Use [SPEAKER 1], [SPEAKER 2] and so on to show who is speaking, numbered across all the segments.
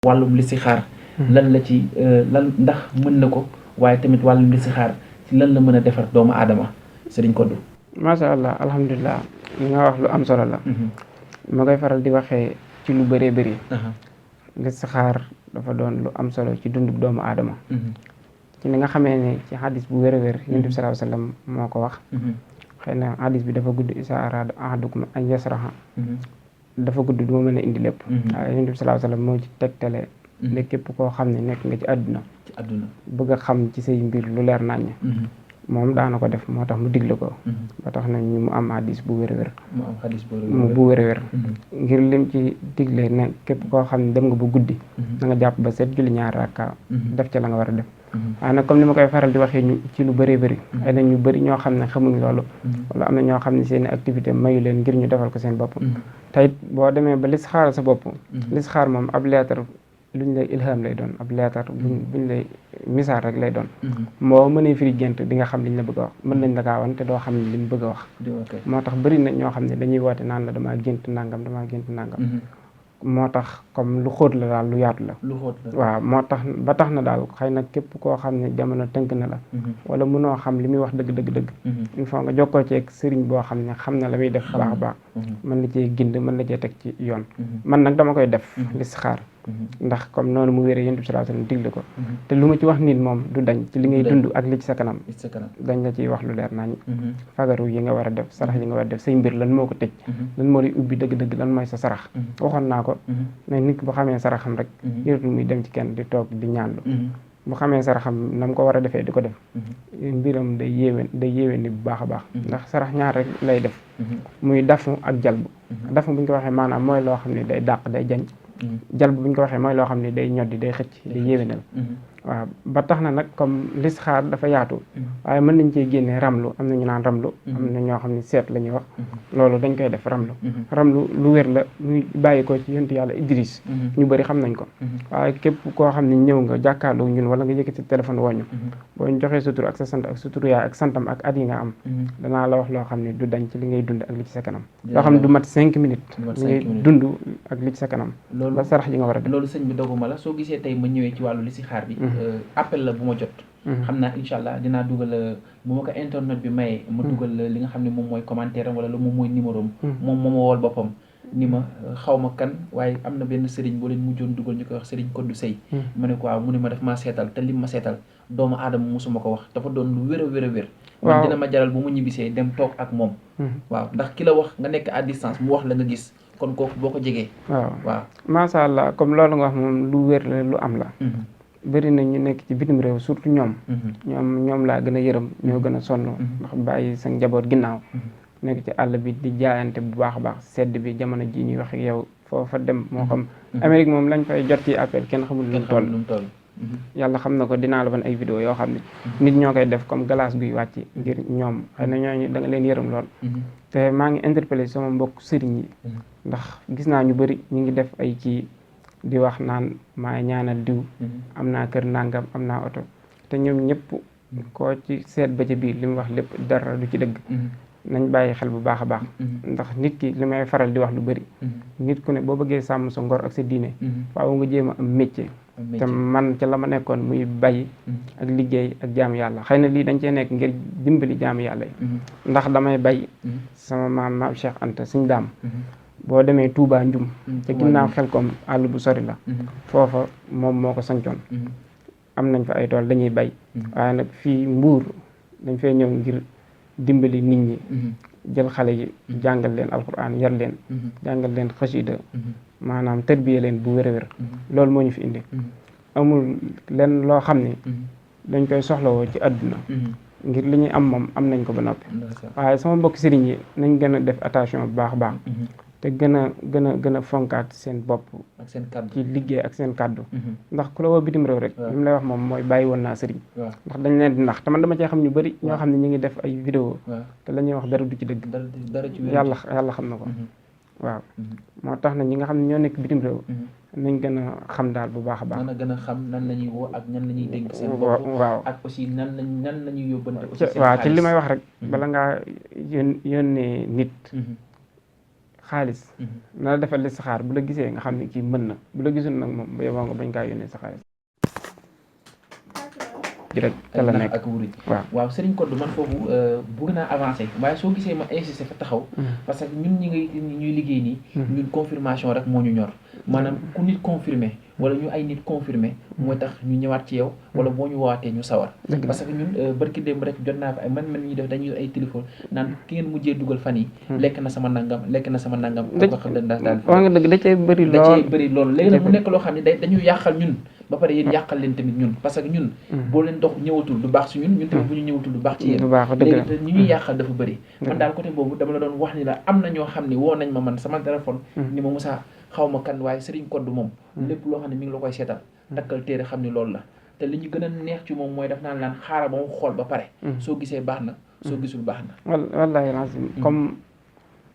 [SPEAKER 1] wàllum listixaar lan la ci lan ndax mën na ko waaye tamit wàllum listixaar ci lan la mën a defar doomu aadama Serigne Codou.
[SPEAKER 2] macha allah alhamdulilah li nga wax lu am solo la. ma koy faral di waxee ci lu bëree bëri. listixaar dafa doon lu am solo ci dundub doomu aadama. ci ni nga xamee ne ci xadis bu wér a wér yonent bi sallallahu alayhi wasallam moo ko wax. xëy na xadis bi dafa gudd isa arada ahadukum an yasraha dafa gudd du ma mën a indi lépp. waaye yonent bi sallallahu alayhi wasallam moo ci tegtale. ne képp koo xam ne nekk nga ci àdduna. bëgg a xam ci say mbir lu leer naññ. moom daana ko def moo tax mu digle ko. ba tax na ñu mu am hadis bu wér a wér. bu wér a wér. ngir lim ci digle ne képp koo xam ne dem nga ba guddi. na nga jàpp ba set julli ñaari rakka def ca la nga war a def. waaye nag comme ni ma koy faral di waxee ñu ci lu bëree bëri. ay na ñu bëri ñoo xam ne xamuñ loolu. wala am na ñoo xam ne seen activité mayu leen ngir ñu defal ko seen bopp. tey boo demee ba listixaar sa bopp. listixaar moom ab leetar luñ lay ilham lay doon ab leetar buñ lay misaal rek lay doon. moo mënee firi gént di nga xam liñ la bëgg a wax mën nañ la kaa wan te doo xam ne liñ bëgg a wax. moo tax bëri na ñoo xam ne dañuy woote naan la damaa gént nangam moo tax comme lu xóot la daal lu yaatu la. waaw moo tax ba tax na daal xëy na képp koo xam ne jamono tënk na la. wala mënoo xam li muy wax dëgg. il faut nga jokkoo ci ak sëriñ boo xam ne xam na la muy def baax a baax. mën la cee gind mën la cee teg ci yoon. man nag dama koy def listixaar. ndax comme noonu mu wéree yonent bi sallallahu alayhi wasallam digle ko. te lu ma ci wax nit moom du dañ ci li ngay dund ak li ci sa kanam. dañ la ciy wax lu leer nañ. fagaru yi nga war a def sarax yi nga war a def say mbir lan moo ko tëj. lan moo lay ubbi dëgg-dëgg lan mooy sa sarax. waxoon naa ko ne nit ki bu xamee saraxam rek. yëratul muy dem ci kenn di toog di ñaanlu. bu xamee saraxam na mu ko war a defee di ko def. mbiram day yéwén ni bu baax a baax. ndax sarax ñaar rek lay def. muy dafu ak jalbu. dafu bu ñu ko waxee maanaam mooy loo xam ne day dàq day jañ. jal bu ñu ko waxee mooy loo xam ne day ñoddi day xëcc day yéwénal. waaw ba tax na nag comme listixaar dafa yaatu. waaye mën nañ cee génnee ramlu am na ñu naan ramlu. am na ñoo xam ne seet la ñuy wax. loolu dañ koy def ramlu. ramlu lu wér la muy bàyyi ko ci yonent yàlla Idris. ñu bëri xam nañ ko. waaye képp koo xam ne ñëw nga jàkkaarloo ñun wala nga yëkkati téléphone wooñu boo ñu joxee sa tur ak sa sant ak sa tur yaay ak santam ak at yi nga am. danaa la wax loo xam ne du dañ ci li ngay dund ak li ci sa kanam. loo xam ne du mat 5 minutes. li ngay dund ak li ci sa kanam. ba sarax ji nga war a def.
[SPEAKER 1] loolu sëñ bi doguma la soo gisee tey ma ñëwee ci wàllu listixaar bi. appel la bu ma jot. xam naa incha allah dinaa dugal bu ma ko internet bi mayee. ma dugal li nga xam ne moom mooy commentaire am wala lu moom mooy numéro am. moom moo ma wool boppam. ni ma xaw ma kan waaye am na benn sëriñ boo leen mujjoon dugal ñu koy wax sëriñ Codou Seye. ma ne ko waaw mu ne ma def maa seetal te lim ma seetal doomu aadama musuma ko wax dafa doon lu wér a wér a wér. waaw dina ma jaral bu mu ñibbisee dem toog ak moom. waaw ndax ki la wax nga nekk à distance mu wax la nga gis kon kooku boo ko jegee. waaw
[SPEAKER 2] macha allah comme loolu nga wax moom lu wér la lu am la. bëri na ñu nekk ci bitim réew surtout ñoom laa gën a yërëm ñoo gën a sonn ndax bàyyi sa njaboot ginnaaw nekk ci àll bi di jaayante bu baax a baax sedd bi jamono ji ñuy wax ak yow foofa dem moo xam Amérique moom lañ fay jot ci appel kenn xamul lu mu toll yàlla xam na ko dinaa la wan ay vidéo yoo xam ne nit ñoo koy def comme glace guy wàcc ngir ñoom xëy na ñooñu da nga leen yërëm lool te maa ngi interpellé sama mbokk sëriñ yi ndax gis naa ñu bëri ñu ngi def ay kii di wax naan maa ñaanal diw am naa kër nangam am naa oto te ñoom ñëpp koo ci seet ba ca biir li mu wax lépp dara du ci dëgg nañ bàyyi xel bu baax a baax ndax nit ki li may faral di wax lu bëri nit ku ne boo bëggee sàmm sa ngor ak sa diine waaw nga jéem a am métier te man ca la ma nekkoon muy bay ak liggéey ak jaamu yàlla xëy na lii dañ cee nekk ngir dimbali jaamu yàlla yi ndax damay bay sama maam Cheikh Anta suñ daam boo demee Touba Njum ca ginnaaw Xelkom àll bu sori la foofa moom moo ko sancoon am nañ fa ay tool dañuy bay waaye nag fii Mbuur dañ fay ñëw ngir dimbali nit ñi jël xale yi jàngal leen alxuraan yar leen jàngal leen xasida maanaam tërbiye leen bu wér a wér loolu moo ñu fi indi amul leen loo xam ne dañ koy soxlawoo ci àdduna ngir li ñuy am moom am nañ ko ba noppi waaye sama mbokk sëriñ yi nañ gën a def attention bu baax a baax te gën a fonkaat seen bopp
[SPEAKER 1] ak seen kàddu
[SPEAKER 2] ci liggéey ak seen kàddu ndax ku la woo bitim réew rek li mu lay wax moom mooy bàyyi woon naa sëriñ ndax dañ leen di nax te man dama cee xam ñu bëri ñoo xam ne ñu ngi def ay vidéo te la ñuy wax dara du ci dëgg yàlla xam na ko waaw moo tax na ñi nga xam ne ñoo nekk bitim réew nañ gën a xam daal bu baax a baax.
[SPEAKER 1] nan la gën a xam nan la ñuy woo ak nan la ñuy dénk seen bopp.
[SPEAKER 2] waaw
[SPEAKER 1] ak aussi nan la ñuy yóbbante aussi seen
[SPEAKER 2] waaw ci li may wax rek bala ngaa yónnee nit xaalis na la defal listixaar bu la gisee nga xam ne kii mën na bu la gisul nag moom ba yeboo nga bañ kaa yónnee sa xaalis rek te la nekk
[SPEAKER 1] ak wuruj
[SPEAKER 2] waaw
[SPEAKER 1] waaw Serigne Codou man foofu bëgg naa avancer waaye soo gisee ma insisté fa taxaw parce que ñun ñuy liggéey nii ñun confirmation rek moo ñu ñor maanaam ku nit confirmé wala ñu ay nit confirmé mooy tax ñu ñëwaat ci yow wala boo ñu woowaatee ñu sawar parce que ñun barki démb rek jot naa fa ay man ñuy def dañuy ay téléphone naan ki ngeen mujjee dugal fan yi lekk na sama nangam wax
[SPEAKER 2] nga dëgg da cee bëri lool
[SPEAKER 1] léegi nag mu nekk loo xam ne dañuy yàqal ñun ba pare yéen yàqal leen tamit ñun parce que ñun boo leen dox ñëwatul du baax si ñun tamit bu ñu ñëwatul du baax ci yéen léegi te ñu ñuy yàqal dafa bëri man daal côté boobu dama la doon wax ni la am na ñoo xam ne woo nañ ma man sama téléphone ni ma Moussa xaw ma kan waaye Serigne Codou moom lépp loo xam ne mi ngi la koy seetal takkal téere xam ni loolu la te li ñu gën a neex ci moom mooy daf naan laan xaaral ba mu xool ba pare soo gisee baax na soo gisul baax na
[SPEAKER 2] wallaahi lazim comme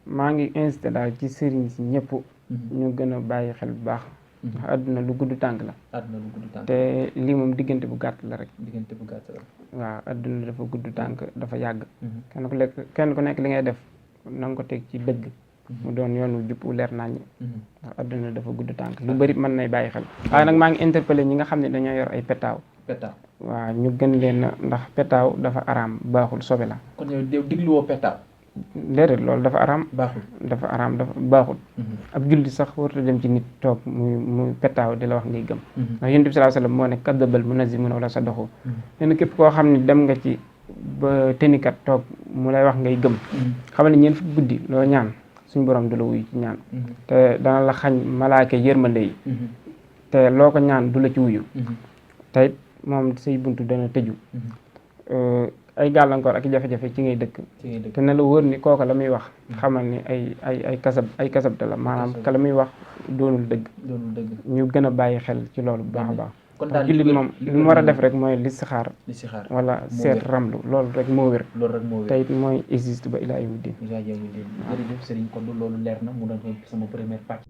[SPEAKER 2] maa ngi incité daal ci sëriñ si ñëpp ñu gën a bàyyi xel bu baax ndax àdduna lu gudd tànk la te lii moom diggante bu gàtt la rek waaw àdduna dafa gudd tànk dafa yàgg kenn ku nekk li ngay def na nga ko teg ci dëgg mu doon yoonu jub leer naññi ndax àdduna dafa gudd tànk lu bëri mën nay bàyyi xel waaye nag maa ngi interpellé ñi nga xam ne dañoo yor ay petaaw waaw ñu gën leen ndax petaaw dafa araam baaxul sobe la
[SPEAKER 1] kon yow digluwoo petaaw
[SPEAKER 2] déedéet loolu dafa araam dafa baaxul ab julli sax warta dem ci nit toog muy petaaw di la wax ngay gëm ndax yonent bi sallallahu alayhi wasallam moo ne kadabal munazzimun wala sadaxu nee na képp koo xam ne dem nga ci ba tenikat toog mu lay wax ngay gëm xamal ne ñeen fukki guddi loo ñaan suñu borom du la wuyu ci ñaan te dana la xañ malaaka yërmande yi te loo ko ñaan du la ci wuyu te moom say buntu dana tëju ay gàllankoor ak jafe-jafe ci ngay dëkk te na la wóor ni kooka la muy wax xamal ni ay kasab te la maanaam ka la muy wax doonul dëgg ñu gën a bàyyi xel ci loolu bu baax a baax kon daal jullit moom li mu war a def rek mooy listixaar wala seet ramlu loolu rek moo wér te it mooy existe ba ilaa yawmi diin
[SPEAKER 1] jërëjëf Serigne Codou loolu leer na mu doon sama première partie